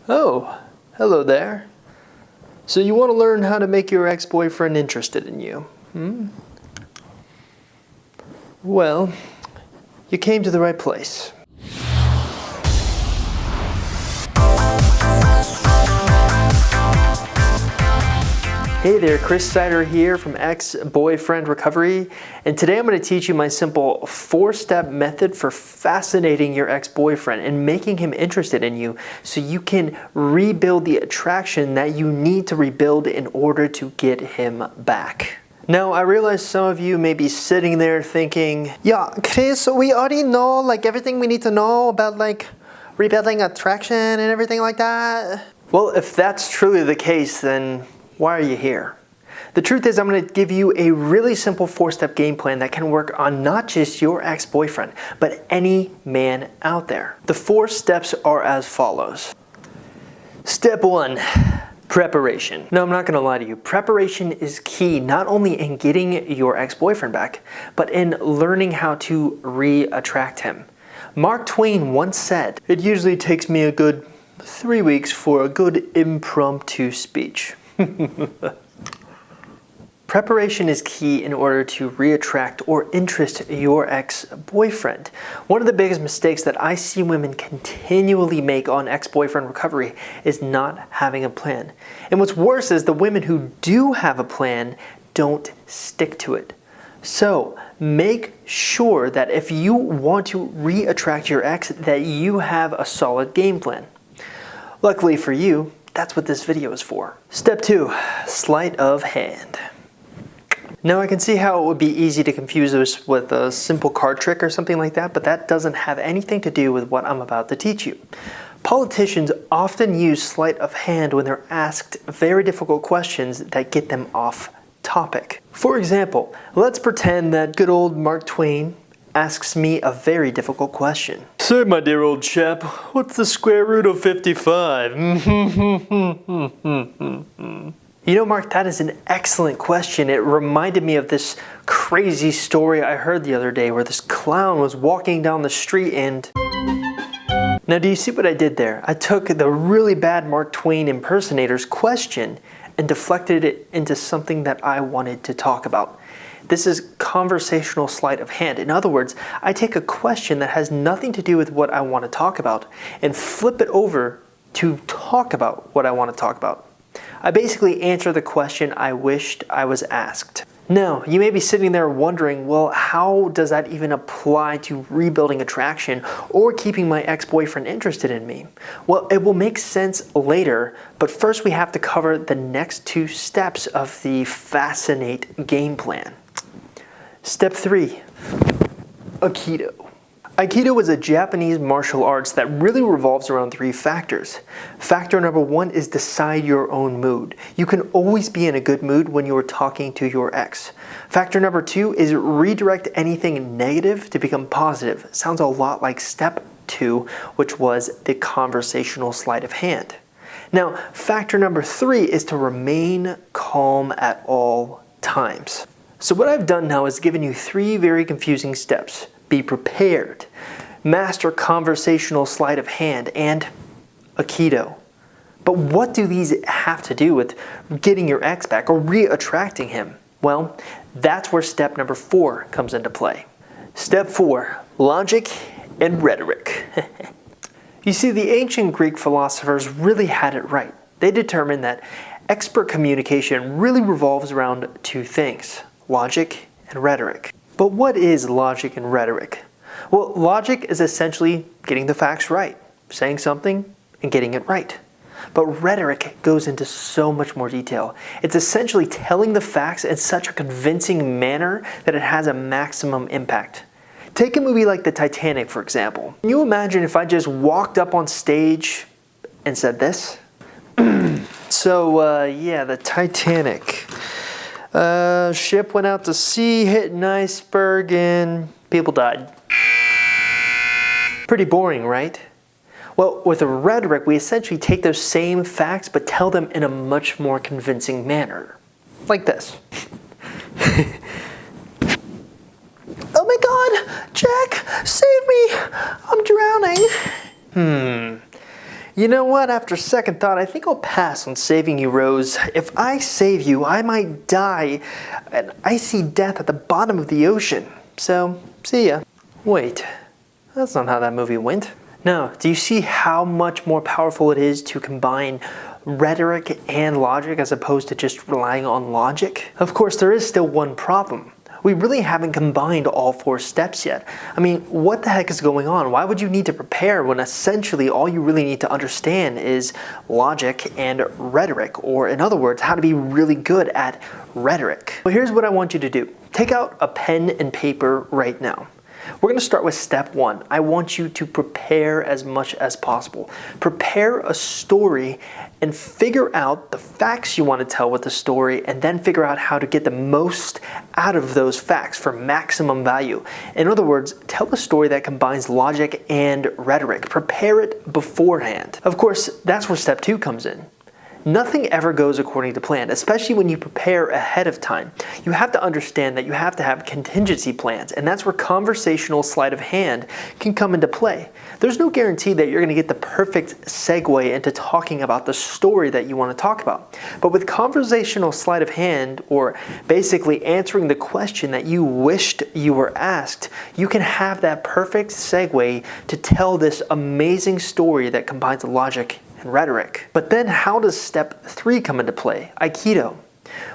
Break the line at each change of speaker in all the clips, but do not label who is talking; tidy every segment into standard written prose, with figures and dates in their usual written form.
Oh, hello there. So you want to learn how to make your ex-boyfriend interested in you? Well, you came to the right place. Hey there, Chris Seiter here from Exboyfriend Recovery, and today I'm going to teach you my simple 4-step method for fascinating your ex-boyfriend and making him interested in you so you can rebuild the attraction that you need to rebuild in order to get him back. Now, I realize some of you may be sitting there thinking, yeah, Chris, we already know everything we need to know about rebuilding attraction and everything like that. Well, if that's truly the case, then why are you here? The truth is, I'm going to give you a really simple 4-step game plan that can work on not just your ex-boyfriend, but any man out there. The 4 steps are as follows. Step 1, preparation. No, I'm not going to lie to you. Preparation is key not only in getting your ex-boyfriend back, but in learning how to re-attract him. Mark Twain once said, "It usually takes me a good 3 weeks for a good impromptu speech." Preparation is key in order to reattract or interest your ex-boyfriend. One of the biggest mistakes that I see women continually make on ex-boyfriend recovery is not having a plan. And what's worse is the women who do have a plan don't stick to it. So make sure that if you want to reattract your ex, that you have a solid game plan. Luckily for you, that's what this video is for. Step 2, sleight of hand. Now I can see how it would be easy to confuse this with a simple card trick or something like that, but that doesn't have anything to do with what I'm about to teach you. Politicians often use sleight of hand when they're asked very difficult questions that get them off topic. For example, let's pretend that good old Mark Twain asks me a very difficult question. "Say, my dear old chap, what's the square root of 55? You know, Mark, that is an excellent question. It reminded me of this crazy story I heard the other day where this clown was walking down the street and..." Now, do you see what I did there? I took the really bad Mark Twain impersonator's question and deflected it into something that I wanted to talk about. This is conversational sleight of hand. In other words, I take a question that has nothing to do with what I want to talk about and flip it over to talk about what I want to talk about. I basically answer the question I wished I was asked. Now, you may be sitting there wondering, well, how does that even apply to rebuilding attraction or keeping my ex-boyfriend interested in me? Well, it will make sense later, but first we have to cover the next 2 steps of the Fascinate game plan. Step 3, Aikido. Aikido is a Japanese martial arts that really revolves around 3 factors. Factor number 1 is decide your own mood. You can always be in a good mood when you are talking to your ex. Factor number 2 is redirect anything negative to become positive. Sounds a lot like step 2, which was the conversational sleight of hand. Now, factor number 3 is to remain calm at all times. So what I've done now is given you 3 very confusing steps. Be prepared, master conversational sleight of hand, and Aikido. But what do these have to do with getting your ex back or re-attracting him? Well, that's where step number 4 comes into play. Step 4, logic and rhetoric. You see, the ancient Greek philosophers really had it right. They determined that expert communication really revolves around 2 things. Logic and rhetoric. But what is logic and rhetoric? Well, logic is essentially getting the facts right, saying something and getting it right. But rhetoric goes into so much more detail. It's essentially telling the facts in such a convincing manner that it has a maximum impact. Take a movie like The Titanic, for example. Can you imagine if I just walked up on stage and said this? Yeah, the Titanic. Ship went out to sea, hit an iceberg, and people died. Pretty boring, right? Well, with a rhetoric, we essentially take those same facts but tell them in a much more convincing manner. Like this. "Oh my God, Jack, save me! I'm drowning." You know what? After second thought, I think I'll pass on saving you, Rose. If I save you, I might die an icy death at the bottom of the ocean. So, see ya. Wait, that's not how that movie went. No, do you see how much more powerful it is to combine rhetoric and logic as opposed to just relying on logic? Of course, there is still one problem. We really haven't combined all 4 steps yet. I mean, what the heck is going on? Why would you need to prepare when essentially all you really need to understand is logic and rhetoric, or in other words, how to be really good at rhetoric? Well, here's what I want you to do. Take out a pen and paper right now. We're going to start with step 1. I want you to prepare as much as possible. Prepare a story and figure out the facts you want to tell with the story, and then figure out how to get the most out of those facts for maximum value. In other words, tell a story that combines logic and rhetoric. Prepare it beforehand. Of course, that's where step 2 comes in. Nothing ever goes according to plan, especially when you prepare ahead of time. You have to understand that you have to have contingency plans, and that's where conversational sleight of hand can come into play. There's no guarantee that you're going to get the perfect segue into talking about the story that you want to talk about. But with conversational sleight of hand, or basically answering the question that you wished you were asked, you can have that perfect segue to tell this amazing story that combines logic and rhetoric. But then how does step 3 come into play? Aikido.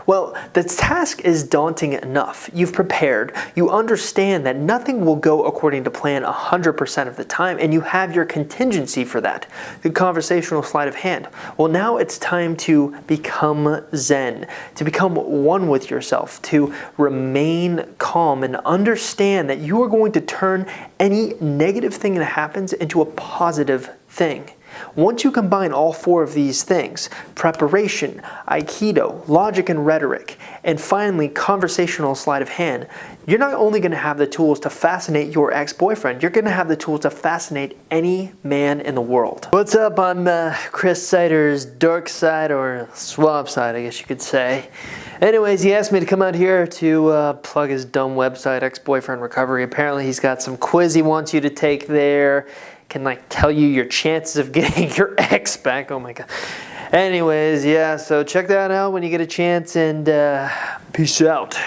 Well, the task is daunting enough. You've prepared, you understand that nothing will go according to plan 100% of the time, and you have your contingency for that, the conversational sleight of hand. Well, now it's time to become Zen, to become one with yourself, to remain calm and understand that you are going to turn any negative thing that happens into a positive thing. Once you combine all 4 of these things, preparation, Aikido, logic and rhetoric, and finally conversational sleight of hand, you're not only going to have the tools to fascinate your ex-boyfriend, you're going to have the tools to fascinate any man in the world. What's up? I'm Chris Seiter's dark side, or suave side, I guess you could say. Anyways, he asked me to come out here to plug his dumb website, Ex-Boyfriend Recovery. Apparently he's got some quiz he wants you to take there. Can like tell you your chances of getting your ex back. Oh my god. Anyways, yeah, so check that out when you get a chance, and peace out.